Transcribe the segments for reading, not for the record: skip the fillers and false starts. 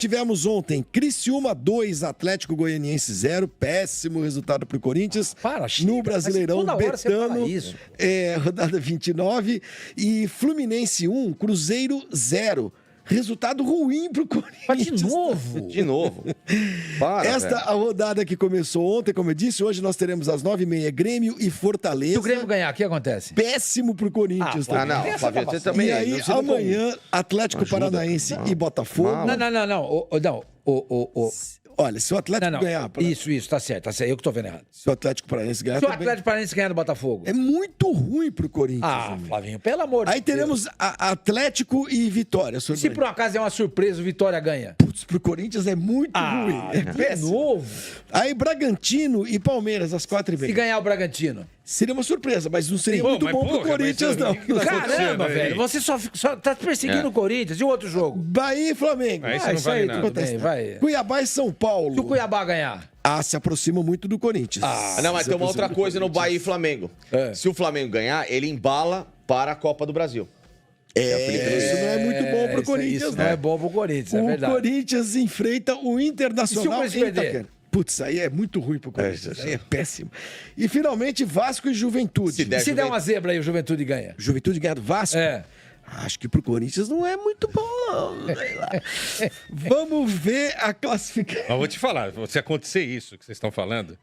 Tivemos ontem Criciúma 2, Atlético Goianiense 0. Péssimo resultado para o Corinthians. Chega, no Brasileirão Betano, rodada 29. E Fluminense 1, Cruzeiro 0. Resultado ruim pro Corinthians. Mas de novo? De novo. Esta a rodada que começou ontem, como eu disse, hoje nós teremos às 9h30 Grêmio e Fortaleza. Se o Grêmio ganhar, o que acontece? Péssimo pro Corinthians também. Não, Flávio, você também... E aí, amanhã, Atlético Paranaense e Botafogo. Não. Olha, se o Atlético ganhar... Isso, tá certo. Eu que tô vendo errado. Se o Atlético Paranaense ganhar... Se o Atlético Paranaense ganhar do Botafogo. É muito ruim pro Corinthians. Flavinho, pelo amor de Deus. Aí teremos Atlético e Vitória. Se por um acaso é uma surpresa, o Vitória ganha. Putz, pro Corinthians é muito ruim. É péssimo. Novo. Aí Bragantino e Palmeiras, às 4h30. Se ganhar o Bragantino. Seria uma surpresa, mas não seria muito bom pro Corinthians, não. Caramba, velho. Você só tá perseguindo o Corinthians. E o outro jogo? Bahia e Flamengo. Isso não vale nada. Vai. Cuiabá e São Paulo. Se o Cuiabá ganhar. Se aproxima muito do Corinthians. Não, mas tem uma outra coisa no Bahia e Flamengo. Se o Flamengo ganhar, ele embala para a Copa do Brasil. Isso não é muito bom pro Corinthians, isso não é bom pro Corinthians, é verdade. O Corinthians enfrenta o Internacional. E se o Corinthians perder? Putz, aí é muito ruim pro Corinthians. Aí é péssimo. E finalmente Vasco e Juventude. Se der uma zebra aí, o Juventude ganha. Juventude ganha do Vasco? Acho que pro Corinthians não é muito bom, não. Vamos ver a classificação. Mas vou te falar, se acontecer isso que vocês estão falando,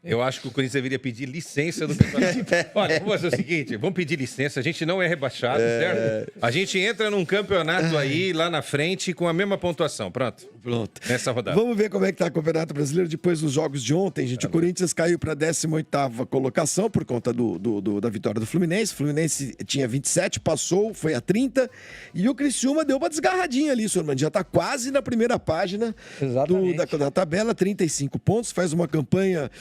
eu acho que o Corinthians deveria pedir licença do campeonato. Olha, vamos fazer o seguinte, vamos pedir licença, a gente não é rebaixado, certo? A gente entra num campeonato aí, lá na frente, com a mesma pontuação, pronto. Nessa rodada. Vamos ver como é que tá o Campeonato Brasileiro depois dos jogos de ontem, gente. O Corinthians caiu para a 18ª colocação por conta da vitória do Fluminense. O Fluminense tinha 27, passou, foi a 30. E o Criciúma deu uma desgarradinha ali, senhor Mano. Já tá quase na primeira página da tabela, 35 pontos. Faz uma campanha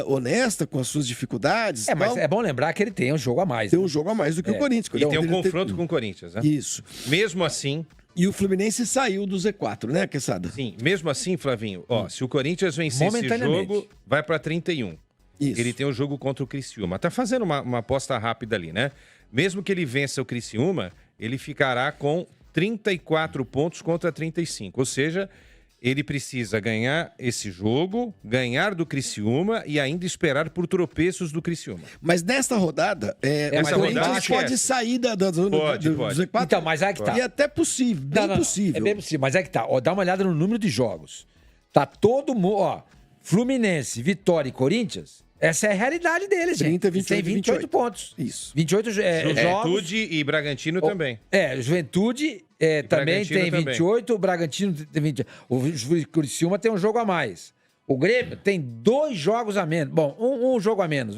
honesta com as suas dificuldades. Mas é bom lembrar que ele tem um jogo a mais. Tem um jogo a mais do que o Corinthians. E tem um confronto com o Corinthians, né? Isso. Mesmo assim... E o Fluminense saiu do Z4, né, Quesada? Sim, mesmo assim, Flavinho, se o Corinthians vencer esse jogo, vai para 31. Isso. Ele tem um jogo contra o Criciúma. Tá fazendo uma aposta rápida ali, né? Mesmo que ele vença o Criciúma, ele ficará com 34 pontos contra 35. Ou seja, ele precisa ganhar esse jogo, ganhar do Criciúma e ainda esperar por tropeços do Criciúma. Mas nesta rodada, o Corinthians pode sair da zona do Z4. Então, mas aí que tá. E é até possível, possível. É bem possível, mas é que tá. Dá uma olhada no número de jogos. Tá todo mundo, Fluminense, Vitória e Corinthians, essa é a realidade deles, 30, gente. 28, Tem 28 pontos. Isso. 28 jogos. Juventude e Bragantino também. Juventude também tem 28, o Bragantino tem 20. O Criciúma tem um jogo a mais. O Grêmio tem 2 jogos a menos. Bom, um jogo a menos,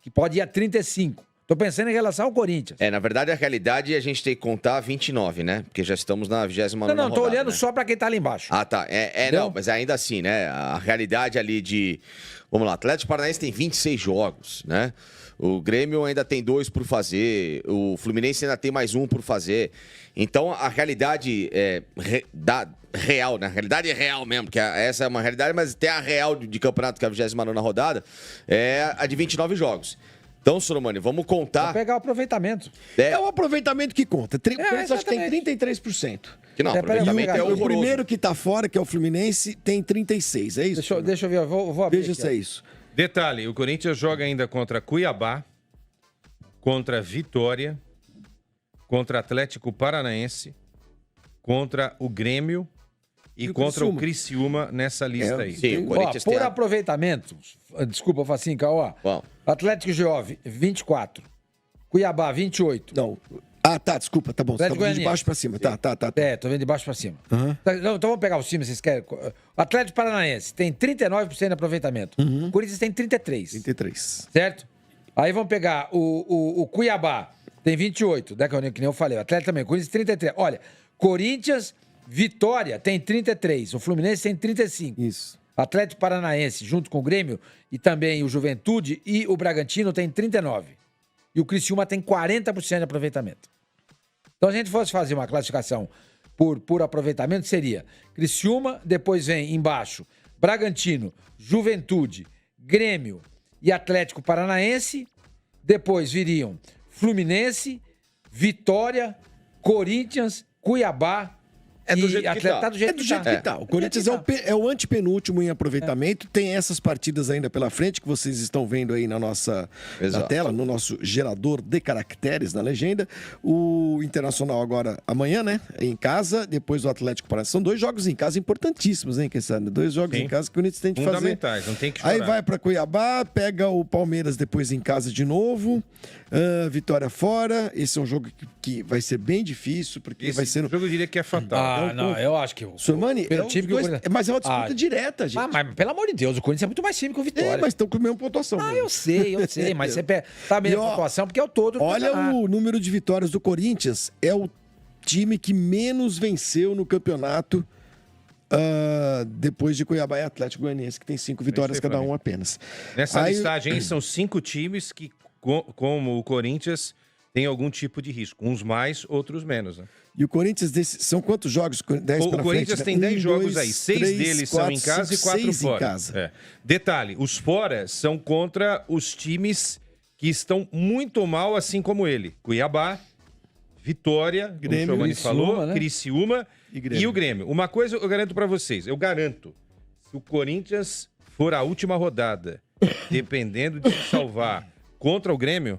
que pode ir a 35. Tô pensando em relação ao Corinthians. Na verdade, a realidade a gente tem que contar 29, né? Porque já estamos na 29ª rodada. Não, tô olhando só pra quem tá ali embaixo. Tá. Não, mas ainda assim, né? A realidade ali de... Vamos lá, Atlético Paranaense tem 26 jogos, né? O Grêmio ainda tem 2 por fazer, o Fluminense ainda tem mais 1 por fazer. Então, a realidade real, né? A realidade é real mesmo, porque essa é uma realidade, mas tem a real de campeonato, que é a 29ª rodada, é a de 29 jogos. Então, Soromani, vamos contar... Vou pegar o aproveitamento. É o aproveitamento que conta. Acho que tem 33%. Que não, o aproveitamento é horroroso. O primeiro que tá fora, que é o Fluminense, tem 36%. É isso? Deixa eu ver, vou abrir. Veja se é isso. Detalhe, o Corinthians joga ainda contra Cuiabá, contra Vitória, contra Atlético Paranaense, contra o Grêmio e contra o Criciúma nessa lista aí. Sim, o Corinthians por aproveitamento, desculpa, Facinca, Atlético Jovem, 24. Cuiabá, 28. Não. Desculpa, tá bom. Você tá vendo de baixo pra cima. Tá. Tô vendo de baixo pra cima. Então vamos pegar o cima, vocês querem. O Atlético Paranaense tem 39% de aproveitamento. O Corinthians tem 33%. 33%. Certo? Aí vamos pegar o Cuiabá, tem 28%, né, que nem eu falei. O Atlético também, o Corinthians 33%. Olha, Corinthians, Vitória tem 33%. O Fluminense tem 35%. Isso. Atlético Paranaense, junto com o Grêmio, e também o Juventude e o Bragantino tem 39%. E o Criciúma tem 40% de aproveitamento. Então, se a gente fosse fazer uma classificação por aproveitamento, seria Criciúma, depois vem embaixo Bragantino, Juventude, Grêmio e Atlético Paranaense. Depois viriam Fluminense, Vitória, Corinthians, Cuiabá É do E jeito que Atlético tá. tá do jeito É do que jeito tá. que tá. O Corinthians é o antepenúltimo em aproveitamento. Tem essas partidas ainda pela frente que vocês estão vendo aí na nossa na Exato. tela, no nosso gerador de caracteres na legenda. O Internacional agora amanhã, né? Em casa, depois o Atlético Paranaense. São 2 jogos em casa importantíssimos, hein, quem sabe? 2 jogos Sim. em casa que o Corinthians tem que fazer. Fundamentais, não tem que chorar. Aí vai para Cuiabá, pega o Palmeiras depois em casa de novo. Vitória fora. Esse é um jogo que vai ser bem difícil, porque vai ser no... jogo eu diria que é fatal. Ah, não, eu acho que o Sormani, pelo time que o Corinthians- mas é uma disputa Ah, direta, gente. mas pelo amor de Deus, o Corinthians é muito mais time que o Vitória. Mas estão com a mesma pontuação. Ah, né? eu sei, mas você tá a mesma E, ó, pontuação porque é o todo. do Olha campeonato. o número de vitórias do Corinthians. É o time que menos venceu no campeonato depois de Cuiabá e Atlético Goianiense, que tem 5 vitórias sei, cada Flamengo. um apenas. Nessa Aí- listagem aí são 5 times que, como o Corinthians, tem algum tipo de risco. Uns mais, outros menos. Né? E o Corinthians, são quantos jogos? 10 O pela Corinthians frente, né? tem 10 1, jogos 2, aí. 6 3, deles 4, são em casa 5, e 4 6 fora. em casa. É. Detalhe, os fora são contra os times que estão muito mal, assim como ele. Cuiabá, Vitória, como Grêmio, o Giovanni Criciúma, falou, né? Criciúma E Grêmio. e o Grêmio. Uma coisa eu garanto pra vocês, eu garanto, se o Corinthians for a última rodada, dependendo de se salvar contra o Grêmio,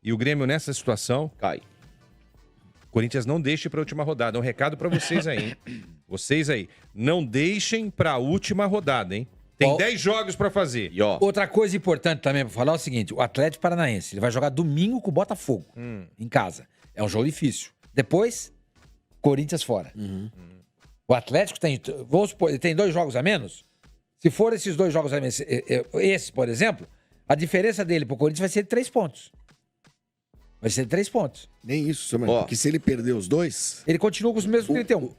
e o Grêmio nessa situação, Cai. o Corinthians não deixe para a última rodada. É um recado para vocês aí, hein? Vocês aí, não deixem para a última rodada, hein? Tem Ó. 10 jogos para fazer. E ó, Outra coisa importante também pra falar é o seguinte: o Atlético Paranaense ele vai jogar domingo com o Botafogo em casa. É um jogo difícil. Depois, Corinthians fora. O Atlético tem, vamos supor, ele tem 2 jogos a menos. Se for esses 2 jogos a menos, esse, por exemplo, a diferença dele pro Corinthians vai ser de 3 pontos. Vai ser de 3 pontos. Nem isso, Sormani, Ó. porque se ele perder os 2... Ele continua com os mesmos 31.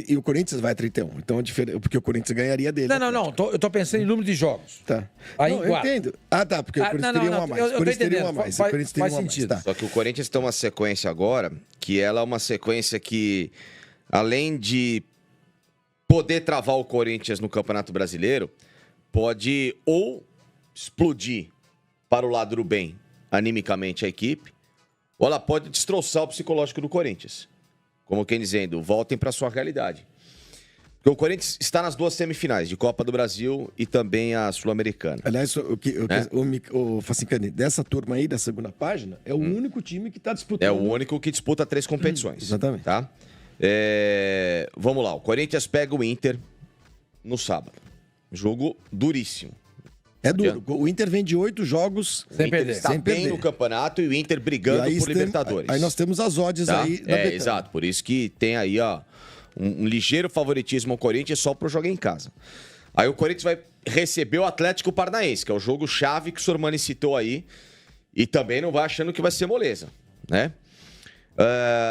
E o Corinthians vai a 31. Então, porque o Corinthians ganharia dele. Não. Eu tô pensando em número de jogos. Tá. Aí, Não, eu quatro. entendo. Ah, tá, porque o Corinthians teria um a mais. eu O tô Corinthians teria um a entendendo. mais. O Faz- Corinthians teria faz um a mais. sentido. Tá. só que o Corinthians tem uma sequência agora, que ela é uma sequência que, além de poder travar o Corinthians no Campeonato Brasileiro, pode ou explodir para o lado do bem, animicamente, a equipe, ou ela pode destroçar o psicológico do Corinthians. Como quem dizendo, voltem para sua realidade. Porque o Corinthians está nas 2 semifinais, de Copa do Brasil e também a Sul-Americana. Aliás, o Facincani, dessa turma aí, da segunda página, é o único time que está disputando. É o único que disputa 3 competições. Exatamente. Tá? Vamos lá, o Corinthians pega o Inter no sábado. Jogo duríssimo. É duro. O Inter vem de 8 jogos Sem o Inter perder. está Sem bem perder. no campeonato e o Inter E brigando aí por Libertadores. Aí nós temos as odds Tá? aí da Betano. Exato. Por isso que tem aí ó, um ligeiro favoritismo ao Corinthians só pro jogo em casa. Aí o Corinthians vai receber o Atlético Paranaense, que é o jogo chave que o Sormani citou aí. E também não vai achando que vai ser moleza, né?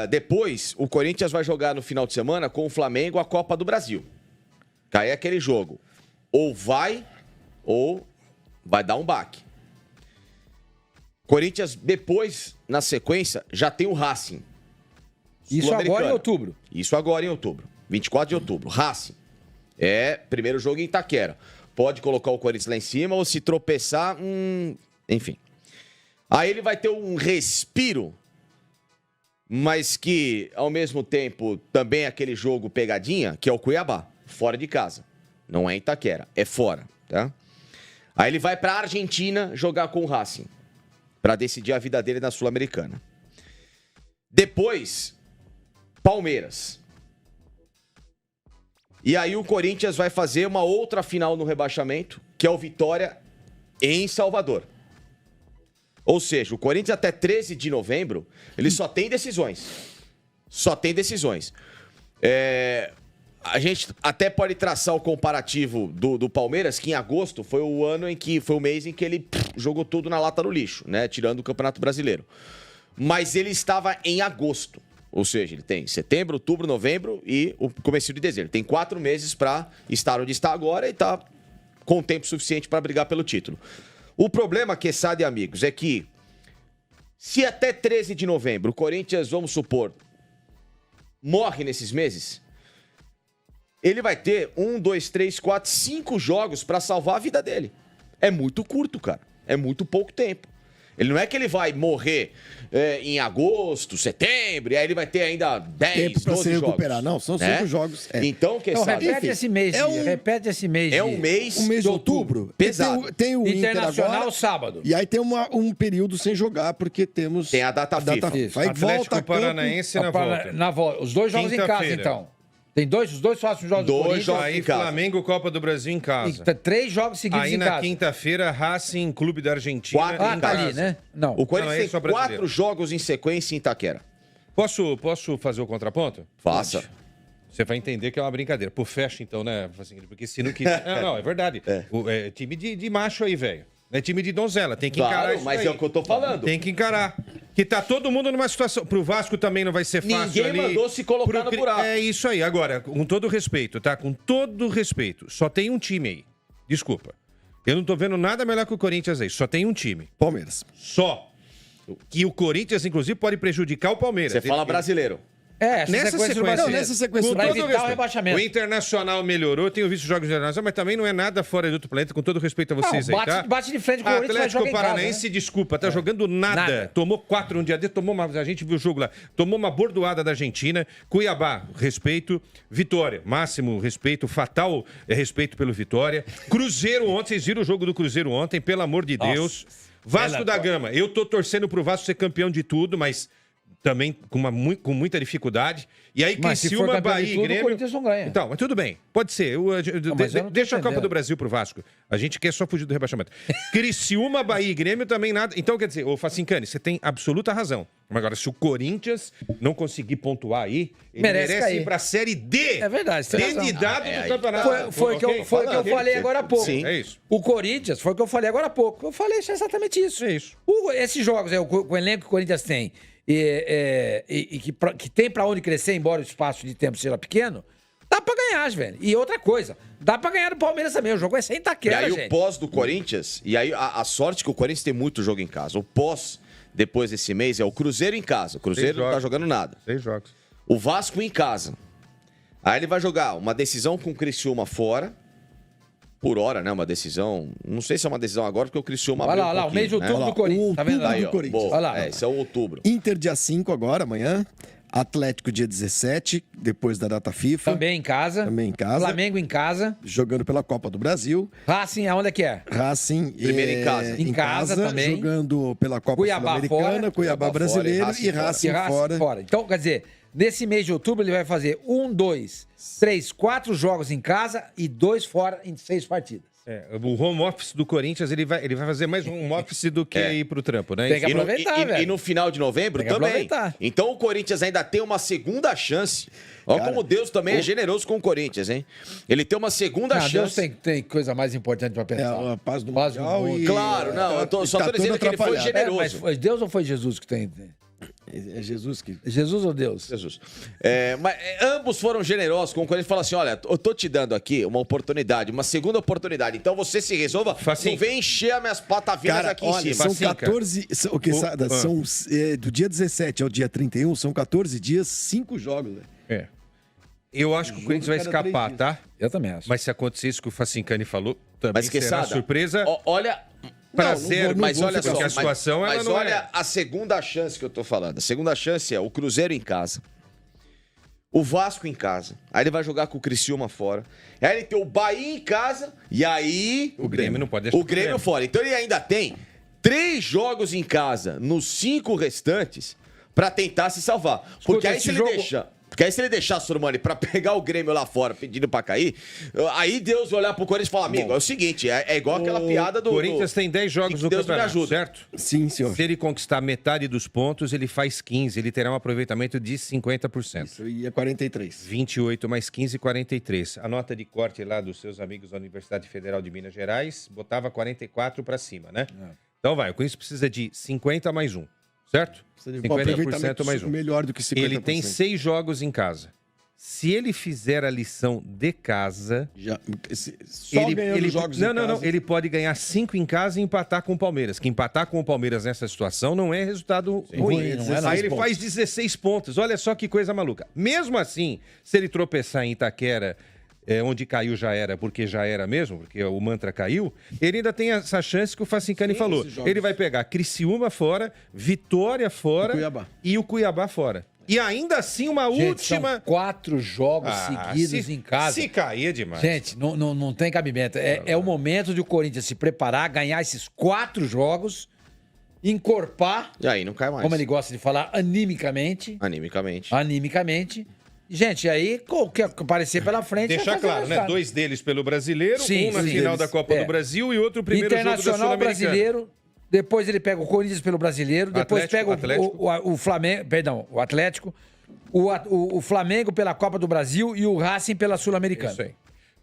Depois, o Corinthians vai jogar no final de semana com o Flamengo a Copa do Brasil. Cai aquele jogo. Ou vai dar um baque. Corinthians, depois, na sequência, já tem o Racing. Isso agora em Sul-Americano. outubro. Isso agora em outubro. 24 de outubro. Racing. É primeiro jogo em Itaquera. Pode colocar o Corinthians lá em cima ou se tropeçar, enfim. Aí ele vai ter um respiro, mas que, ao mesmo tempo, também é aquele jogo pegadinha, que é o Cuiabá, fora de casa. Não é em Itaquera, é fora, tá? Aí ele vai pra Argentina jogar com o Racing, pra decidir a vida dele na Sul-Americana. Depois, Palmeiras. E aí o Corinthians vai fazer uma outra final no rebaixamento, que é o Vitória em Salvador. Ou seja, o Corinthians até 13 de novembro, ele só tem decisões. Só tem decisões. A gente até pode traçar o comparativo do Palmeiras, que em agosto foi o mês em que ele jogou tudo na lata do lixo, né? Tirando o Campeonato Brasileiro. Mas ele estava em agosto. Ou seja, ele tem setembro, outubro, novembro e o começo de dezembro. Tem 4 meses para estar onde está agora e está com tempo suficiente para brigar pelo título. O problema, Quesada e amigos, é que se até 13 de novembro o Corinthians, vamos supor, morre nesses meses, ele vai ter 1, 2, 3, 4, 5 jogos para salvar a vida dele. É muito curto, cara. É muito pouco tempo. Ele não é que ele vai morrer em agosto, setembro, e aí ele vai ter ainda 10, Tempo pra 12 se jogos. recuperar. Não, são 5 né? jogos. Então, quem Não, sabe? repete esse mês. Repete esse mês. É um mês, O mês de outubro. Pesado. Tem o Inter Internacional agora. sábado. E aí tem um período sem jogar, porque temos... Tem a data FIFA. Isso. Aí volta Atlético a campo. Paranaense na volta. Na volta. Os dois jogos em casa, Quinta-feira. então. Tem os dois próximos jogos do Dois Corinthians. jogos. Aí em casa. Flamengo, Copa do Brasil em casa. E 3 jogos seguidos Aí em na casa. quinta-feira, Racing, Clube da Argentina. Quatro em em Tá casa. ali, né? Não. O Corinthians Não, é tem só brasileiro. 4 jogos em sequência em Itaquera. Posso fazer o contraponto? Faça. Você vai entender que é uma brincadeira. Pô, fecha então, né? Assim, porque se não quiser. Não, é verdade. É time de macho aí, velho. É time de donzela. Tem que encarar Claro, isso mas aí. é o que eu tô falando. Tem que encarar. Que tá todo mundo numa situação. Pro Vasco também não vai ser fácil Ninguém ali. mandou se colocar no buraco. É isso aí. Agora, com todo respeito, tá? Com todo respeito. Só tem um time aí. Desculpa. Eu não tô vendo nada melhor que o Corinthians aí. Só tem um time. Palmeiras. Só. Que o Corinthians, inclusive, pode prejudicar o Palmeiras. Você fala brasileiro. Essa Nessa sequência, sequência, Não, nessa sequência com Pra todo evitar o respeito. rebaixamento. O Internacional melhorou, tenho visto jogos internacionais, mas também não é nada fora do outro planeta, com todo respeito a vocês Não, aí, tá? bate de frente com o Corinthians, mas Atlético joga em casa, Paranaense, né? desculpa, tá jogando nada. Nada. Tomou 4 um dia desse, a gente viu o jogo lá, tomou uma bordoada da Argentina. Cuiabá, respeito. Vitória, máximo respeito, fatal respeito pelo Vitória. Cruzeiro ontem, vocês viram o jogo do Cruzeiro ontem, pelo amor de Deus. Vasco da Gama, eu tô torcendo pro Vasco ser campeão de tudo, mas também com muita dificuldade. E aí, Mas se for Criciúma, campeão de Bahia e tudo, o Grêmio... Corinthians não ganha. Então, mas tudo bem. Pode ser. mas eu não tô Deixa a Copa entendendo. do Brasil pro Vasco. A gente quer só fugir do rebaixamento. Criciúma, Bahia e Grêmio também nada. Então, quer dizer, ô Facincani, você tem absoluta razão. Mas agora, se o Corinthians não conseguir pontuar aí, ele Merece merece cair. ir pra Série D. É verdade, você tem razão. Dedidado do aí campeonato. Foi o que eu falei agora há pouco. Sim. É isso. O Corinthians, foi o que eu falei agora há pouco. Eu falei exatamente isso. É isso. Esses jogos, com o elenco que o Corinthians tem, e que tem pra onde crescer, embora o espaço de tempo seja pequeno, dá pra ganhar, velho. E outra coisa, dá pra ganhar do Palmeiras também. O jogo é sem E Itaquera, aí gente. o pós do Corinthians, e aí a sorte que o Corinthians tem muito jogo em casa. O pós, depois desse mês, é o Cruzeiro em casa. O Cruzeiro não tá jogos. jogando nada. 6 jogos. O Vasco em casa. Aí ele vai jogar uma decisão com o Criciúma fora. Por hora, né? Uma decisão. Não sei se é uma decisão agora, porque o Criciúma Olha abriu lá, o mês de pouquinho, outubro né? do Corinthians. Tá vendo? Outubro Aí, do ó. Corinthians. Boa. Olha lá. Esse é o outubro. Inter dia 5 agora, amanhã. Atlético dia 17, depois da data FIFA. Também em casa. Também em casa. Flamengo em casa. Jogando pela Copa do Brasil. Racing, aonde é que é? Racing Primeiro em casa. Em casa também. Jogando pela Copa Cuiabá Sul-Americana, fora. Cuiabá Cuiabá brasileiro fora e e Racing Racing fora. Então, quer dizer, nesse mês de outubro ele vai fazer 1, 2, 3, 4 jogos em casa e 2 fora em 6 partidas. O home office do Corinthians, ele vai fazer mais um home office do que ir pro trampo, né? Tem que E no, aproveitar, e velho. no final de novembro Tem que também. aproveitar. Então o Corinthians ainda tem uma segunda chance. Olha como Deus também é generoso com o Corinthians, hein? Ele tem uma segunda Deus chance. tem coisa mais importante pra É, pensar. a paz do Paz do Mundial mundo. e... Claro, não, eu só tô tudo dizendo que ele foi atrapalhado. generoso. Mas foi Deus ou foi Jesus que tem? É Jesus que... Jesus ou Deus? Jesus. Mas ambos foram generosos com o Corinthians. Fala assim: olha, eu tô te dando aqui uma oportunidade, uma segunda oportunidade. Então você se resolva. Facinho. Não vem encher as minhas patavinas Cara, aqui olha, em cima. são Facinho, cara. 14... do dia 17 ao dia 31, são 14 dias, 5 jogos, velho. Eu acho que o Corinthians vai cada 3 escapar, dias. tá? Eu também acho. Mas se acontecer isso que o Facincani falou, também Mas que será surpresa. Olha. Prazer, não Mas vou olha ficar só, porque a situação mas ela não olha é. a segunda chance que eu tô falando. A segunda chance é o Cruzeiro em casa. O Vasco em casa. Aí ele vai jogar com o Criciúma fora. Aí ele tem o Bahia em casa. E aí. O Grêmio não pode deixar O Grêmio fora. Então ele ainda tem 3 jogos em casa nos 5 restantes pra tentar se salvar. Porque aí esse se ele jogo- deixar. Porque aí se ele deixar, Sormani, pra pegar o Grêmio lá fora pedindo pra cair, aí Deus vai olhar pro Corinthians e falar: amigo, é o seguinte, é igual aquela piada O do. Corinthians tem 10 jogos que no Deus me campeonato, ajuda. certo? Sim, senhor. Se ele conquistar metade dos pontos, ele faz 15. Ele terá um aproveitamento de 50%. Isso ia 43. 28 mais 15, 43. A nota de corte lá dos seus amigos da Universidade Federal de Minas Gerais botava 44 para cima, né? Então vai, o Corinthians precisa de 50 mais 1, certo? Precisa de um aproveitamento mais 1. melhor do que 50%. Ele tem 6 jogos em casa. Se ele fizer a lição de casa, Só ganhando jogos em casa. ele pode ganhar 5 em casa e empatar com o Palmeiras. Que empatar com o Palmeiras nessa situação não é resultado ruim. não é não. Aí ele faz 16 pontos. Olha só que coisa maluca. Mesmo assim, se ele tropeçar em Itaquera onde caiu já era, porque já era mesmo, porque o mantra caiu, ele ainda tem essa chance que o Facincani falou. Ele vai pegar Criciúma fora, Vitória fora e o Cuiabá fora. E ainda assim uma última... São 4 jogos seguidos em casa. Se cair é demais. Gente, não tem cabimento. É o momento de o Corinthians se preparar, ganhar esses 4 jogos, encorpar, E aí não cai mais. como ele gosta de falar, animicamente. Animicamente. Gente, aí, o que aparecer pela frente... Deixar vai fazer claro, né? resultado. 2 deles pelo Brasileiro, Sim, um na sim. final da Copa É. do Brasil e outro primeiro jogo da Internacional Sul-Americana. Brasileiro, depois ele pega o Corinthians pelo Brasileiro, depois Atlético, pega o Flamengo, perdão, o Atlético, o Flamengo pela Copa do Brasil e o Racing pela Sul-Americana. Isso aí.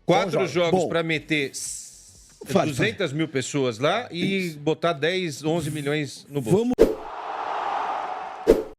4 jogos Bom. para meter 200 mil pessoas lá e botar 10, 11 milhões no bolso. Vamos